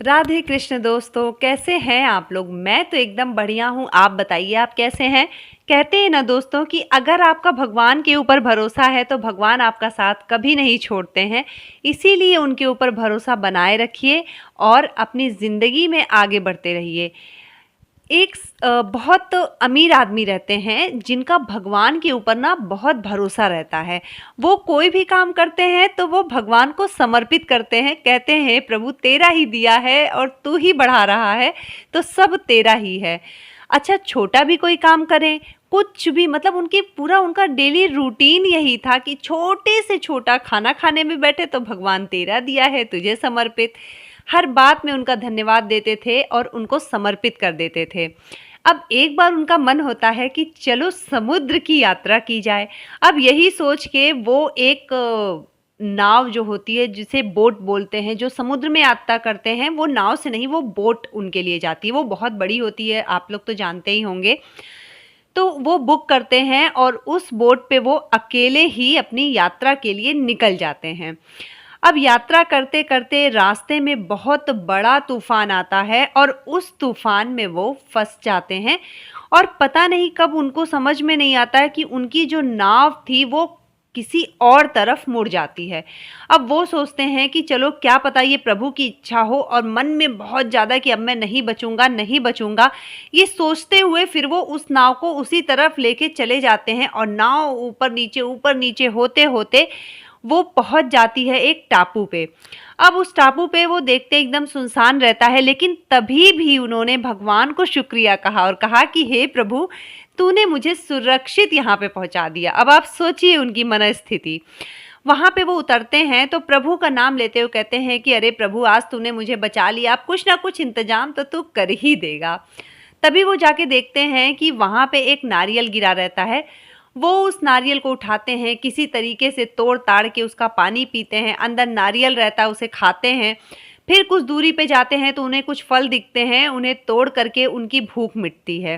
राधे कृष्ण दोस्तों, कैसे हैं आप लोग। मैं तो एकदम बढ़िया हूँ। आप बताइए, आप कैसे हैं। कहते हैं ना दोस्तों कि अगर आपका भगवान के ऊपर भरोसा है तो भगवान आपका साथ कभी नहीं छोड़ते हैं। इसीलिए उनके ऊपर भरोसा बनाए रखिए और अपनी ज़िंदगी में आगे बढ़ते रहिए। एक बहुत अमीर आदमी रहते हैं जिनका भगवान के ऊपर ना बहुत भरोसा रहता है। वो कोई भी काम करते हैं तो वो भगवान को समर्पित करते हैं। कहते हैं प्रभु तेरा ही दिया है और तू ही बढ़ा रहा है, तो सब तेरा ही है। अच्छा, छोटा भी कोई काम करें, कुछ भी, मतलब उनकी पूरा उनका डेली रूटीन यही था कि छोटे से छोटा खाना खाने में बैठे तो भगवान तेरा दिया है, तुझे समर्पित। हर बात में उनका धन्यवाद देते थे और उनको समर्पित कर देते थे। अब एक बार उनका मन होता है कि चलो समुद्र की यात्रा की जाए। अब यही सोच के वो एक नाव जो होती है, जिसे बोट बोलते हैं, जो समुद्र में यात्रा करते हैं, वो नाव से नहीं, वो बोट उनके लिए जाती है। वो बहुत बड़ी होती है, आप लोग तो जानते ही होंगे। तो वो बुक करते हैं और उस बोट पे वो अकेले ही अपनी यात्रा के लिए निकल जाते हैं। अब यात्रा करते करते रास्ते में बहुत बड़ा तूफान आता है और उस तूफान में वो फंस जाते हैं और पता नहीं कब उनको समझ में नहीं आता है कि उनकी जो नाव थी वो किसी और तरफ मुड़ जाती है। अब वो सोचते हैं कि चलो क्या पता ये प्रभु की इच्छा हो, और मन में बहुत ज़्यादा कि अब मैं नहीं बचूंगा, नहीं बचूंगा, ये सोचते हुए फिर वो उस नाव को उसी तरफ लेके चले जाते हैं और नाव ऊपर नीचे होते होते वो पहुंच जाती है एक टापू पे। अब उस टापू पे वो देखते एकदम सुनसान रहता है, लेकिन तभी भी उन्होंने भगवान को शुक्रिया कहा और कहा कि हे प्रभु, तूने मुझे सुरक्षित यहाँ पे पहुँचा दिया। अब आप सोचिए उनकी मनस्थिति। वहाँ पे वो उतरते हैं तो प्रभु का नाम लेते हुए कहते हैं कि अरे प्रभु, आज तूने मुझे बचा लिया, अब कुछ ना कुछ इंतजाम तो तू कर ही देगा। तभी वो जाके देखते हैं कि वहाँ पे एक नारियल गिरा रहता है। वो उस नारियल को उठाते हैं, किसी तरीके से तोड़ ताड़ के उसका पानी पीते हैं। अंदर नारियल रहता है, उसे खाते हैं। फिर कुछ दूरी पे जाते हैं तो उन्हें कुछ फल दिखते हैं, उन्हें तोड़ करके उनकी भूख मिटती है।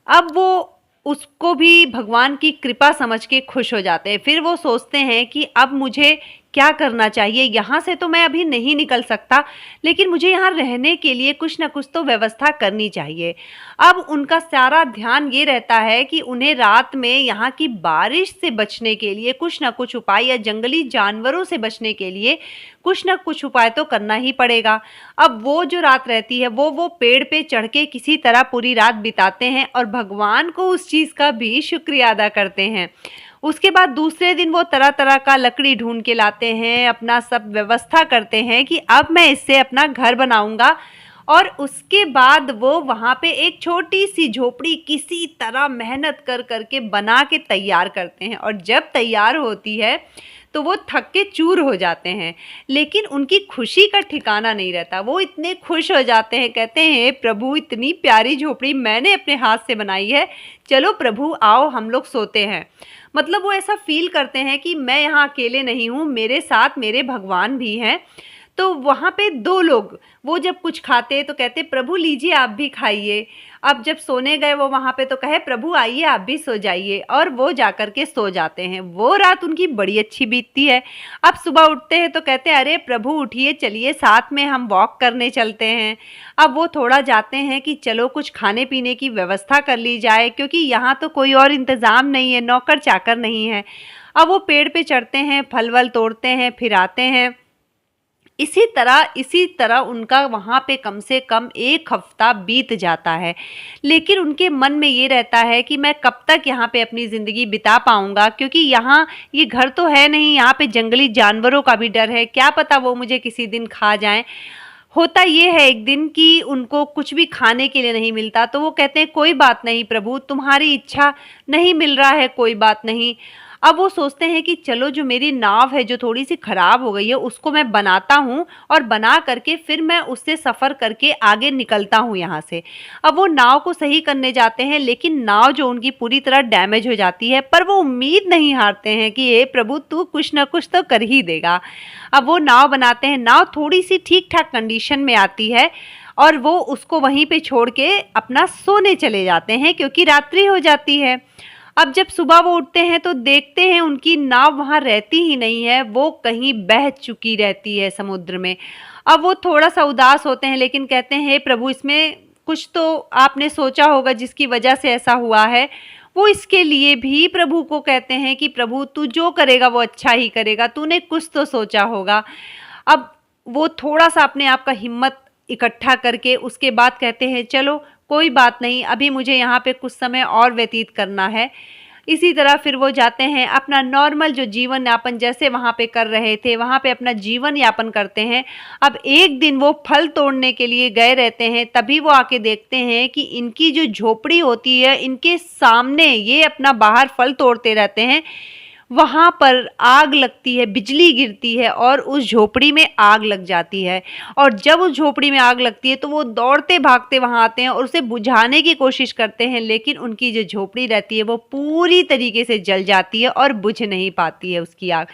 अब वो उसको भी भगवान की कृपा समझ के खुश हो जाते हैं। फिर वो सोचते हैं कि अब मुझे क्या करना चाहिए, यहाँ से तो मैं अभी नहीं निकल सकता, लेकिन मुझे यहाँ रहने के लिए कुछ ना कुछ तो व्यवस्था करनी चाहिए। अब उनका सारा ध्यान ये रहता है कि उन्हें रात में यहाँ की बारिश से बचने के लिए कुछ ना कुछ उपाय, या जंगली जानवरों से बचने के लिए कुछ ना कुछ उपाय तो करना ही पड़ेगा। अब वो जो रात रहती है वो पेड़ पे चढ़ के किसी तरह पूरी रात बिताते हैं और भगवान को उस चीज़ का भी शुक्रिया अदा करते हैं। उसके बाद दूसरे दिन वो तरह तरह का लकड़ी ढूंढ के लाते हैं, अपना सब व्यवस्था करते हैं कि अब मैं इससे अपना घर बनाऊंगा। और उसके बाद वो वहाँ पे एक छोटी सी झोपड़ी किसी तरह मेहनत कर करके बना के तैयार करते हैं, और जब तैयार होती है तो वो थक के चूर हो जाते हैं। लेकिन उनकी खुशी का ठिकाना नहीं रहता। वो इतने खुश हो जाते हैं, कहते हैं प्रभु, इतनी प्यारी झोपड़ी मैंने अपने हाथ से बनाई है, चलो प्रभु आओ हम लोग सोते हैं। मतलब वो ऐसा फील करते हैं कि मैं यहाँ अकेले नहीं हूँ, मेरे साथ मेरे भगवान भी हैं। तो वहाँ पे दो लोग, वो जब कुछ खाते तो कहते प्रभु लीजिए आप भी खाइए। अब जब सोने गए वो वहाँ पे तो कहे प्रभु आइए आप भी सो जाइए, और वो जाकर के सो जाते हैं। वो रात उनकी बड़ी अच्छी बीतती है। अब सुबह उठते हैं तो कहते हैं अरे प्रभु उठिए, चलिए साथ में हम वॉक करने चलते हैं। अब वो थोड़ा जाते हैं कि चलो कुछ खाने पीने की व्यवस्था कर ली जाए, क्योंकि यहाँ तो कोई और इंतज़ाम नहीं है, नौकर चाकर नहीं है। अब वो पेड़ पे चढ़ते हैं, फल वल तोड़ते हैं, फिर आते हैं। इसी तरह उनका वहाँ पे कम से कम 1 हफ्ता बीत जाता है। लेकिन उनके मन में ये रहता है कि मैं कब तक यहाँ पे अपनी ज़िंदगी बिता पाऊँगा, क्योंकि यहाँ ये घर तो है नहीं, यहाँ पे जंगली जानवरों का भी डर है, क्या पता वो मुझे किसी दिन खा जाएं। होता ये है एक दिन कि उनको कुछ भी खाने के लिए नहीं मिलता, तो वो कहते हैं कोई बात नहीं प्रभु, तुम्हारी इच्छा, नहीं मिल रहा है कोई बात नहीं। अब वो सोचते हैं कि चलो जो मेरी नाव है जो थोड़ी सी ख़राब हो गई है उसको मैं बनाता हूँ, और बना करके फिर मैं उससे सफ़र करके आगे निकलता हूँ यहाँ से। अब वो नाव को सही करने जाते हैं, लेकिन नाव जो उनकी पूरी तरह डैमेज हो जाती है, पर वो उम्मीद नहीं हारते हैं कि हे प्रभु तू कुछ ना कुछ तो कर ही देगा। अब वो नाव बनाते हैं, नाव थोड़ी सी ठीक ठाक कंडीशन में आती है और वो उसको वहीं पे छोड़ के अपना सोने चले जाते हैं, क्योंकि रात्रि हो जाती है। अब जब सुबह वो उठते हैं तो देखते हैं उनकी नाव वहाँ रहती ही नहीं है, वो कहीं बह चुकी रहती है समुद्र में। अब वो थोड़ा-सा उदास होते हैं, लेकिन कहते हैं हे प्रभु, इसमें कुछ तो आपने सोचा होगा जिसकी वजह से ऐसा हुआ है। वो इसके लिए भी प्रभु को कहते हैं कि प्रभु तू जो करेगा वो अच्छा ही करेगा, तूने कुछ तो सोचा होगा। अब वो थोड़ा-सा अपने आप का हिम्मत इकट्ठा करके उसके बाद कहते हैं चलो कोई बात नहीं, अभी मुझे यहाँ पे कुछ समय और व्यतीत करना है। इसी तरह फिर वो जाते हैं अपना नॉर्मल जो जीवन यापन जैसे वहाँ पे कर रहे थे, वहाँ पे अपना जीवन यापन करते हैं। अब एक दिन वो फल तोड़ने के लिए गए रहते हैं, तभी वो आके देखते हैं कि इनकी जो झोपड़ी होती है, इनके सामने ये अपना बाहर फल तोड़ते रहते हैं, वहाँ पर आग लगती है, बिजली गिरती है और उस झोपड़ी में आग लग जाती है। और जब उस झोपड़ी में आग लगती है तो वो दौड़ते भागते वहाँ आते हैं और उसे बुझाने की कोशिश करते हैं, लेकिन उनकी जो झोपड़ी रहती है वो पूरी तरीके से जल जाती है और बुझ नहीं पाती है उसकी आग।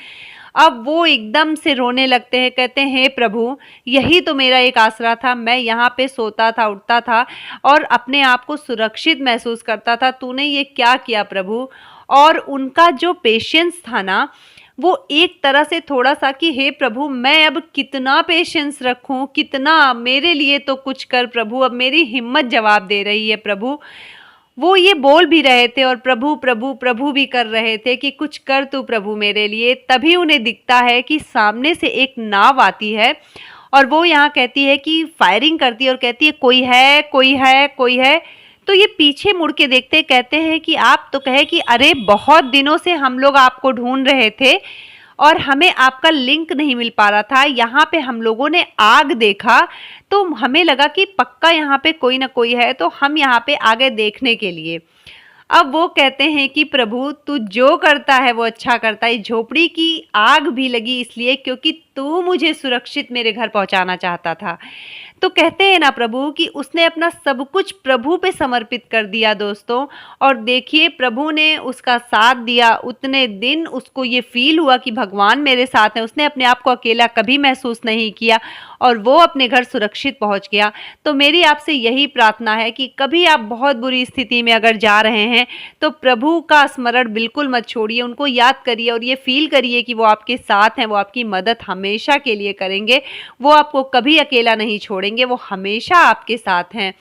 अब वो एकदम से रोने लगते हैं, कहते हैं हे प्रभु, यही तो मेरा एक आसरा था, मैं यहाँ पे सोता था, उठता था और अपने आप को सुरक्षित महसूस करता था, तूने ये क्या किया प्रभु। और उनका जो पेशेंस था ना, वो एक तरह से थोड़ा-सा कि हे प्रभु, मैं अब कितना पेशेंस रखूँ, कितना मेरे लिए तो कुछ कर प्रभु, अब मेरी हिम्मत जवाब दे रही है प्रभु। वो ये बोल भी रहे थे और प्रभु प्रभु प्रभु भी कर रहे थे कि कुछ कर तू प्रभु मेरे लिए। तभी उन्हें दिखता है कि सामने से एक नाव आती है और वो यहाँ कहती है कि फायरिंग करती है और कहती है कोई है, कोई है, कोई है। तो ये पीछे मुड़ के देखते कहते हैं कि आप तो कहे कि अरे बहुत दिनों से हम लोग आपको ढूंढ रहे थे और हमें आपका लिंक नहीं मिल पा रहा था। यहाँ पे हम लोगों ने आग देखा तो हमें लगा कि पक्का यहाँ पे कोई ना कोई है, तो हम यहाँ पे आ गए देखने के लिए। अब वो कहते हैं कि प्रभु तू जो करता है वो अच्छा करता है। झोपड़ी की आग भी लगी इसलिए क्योंकि तू मुझे सुरक्षित मेरे घर पहुंचाना चाहता था। तो कहते हैं ना प्रभु कि उसने अपना सब कुछ प्रभु पे समर्पित कर दिया दोस्तों। और देखिए प्रभु ने उसका साथ दिया। उतने दिन उसको ये फील हुआ कि भगवान मेरे साथ हैं। उसने अपने आप को अकेला कभी महसूस नहीं किया और वो अपने घर सुरक्षित पहुंच गया। तो मेरी आपसे यही प्रार्थना है कि कभी आप बहुत बुरी स्थिति में अगर जा रहे हैं तो प्रभु का स्मरण बिल्कुल मत छोड़िए, उनको याद करिए और ये फील करिए कि वो आपके साथ हैं, वो आपकी मदद हमेशा के लिए करेंगे, वो आपको कभी अकेला नहीं छोड़ेंगे, वो हमेशा आपके साथ हैं।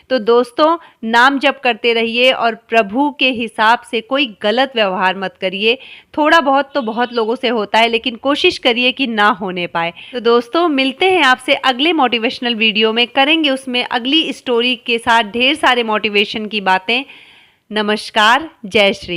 तो दोस्तों नाम जप करते रहिए और प्रभु के हिसाब से कोई गलत व्यवहार मत करिए। थोड़ा बहुत तो बहुत लोगों से होता है, लेकिन कोशिश करिए कि ना होने पाए। तो दोस्तों मिलते हैं आपसे अगले मोटिवेशनल वीडियो में, करेंगे उसमें अगली स्टोरी के साथ ढेर सारे मोटिवेशन की बातें। नमस्कार, जय श्री।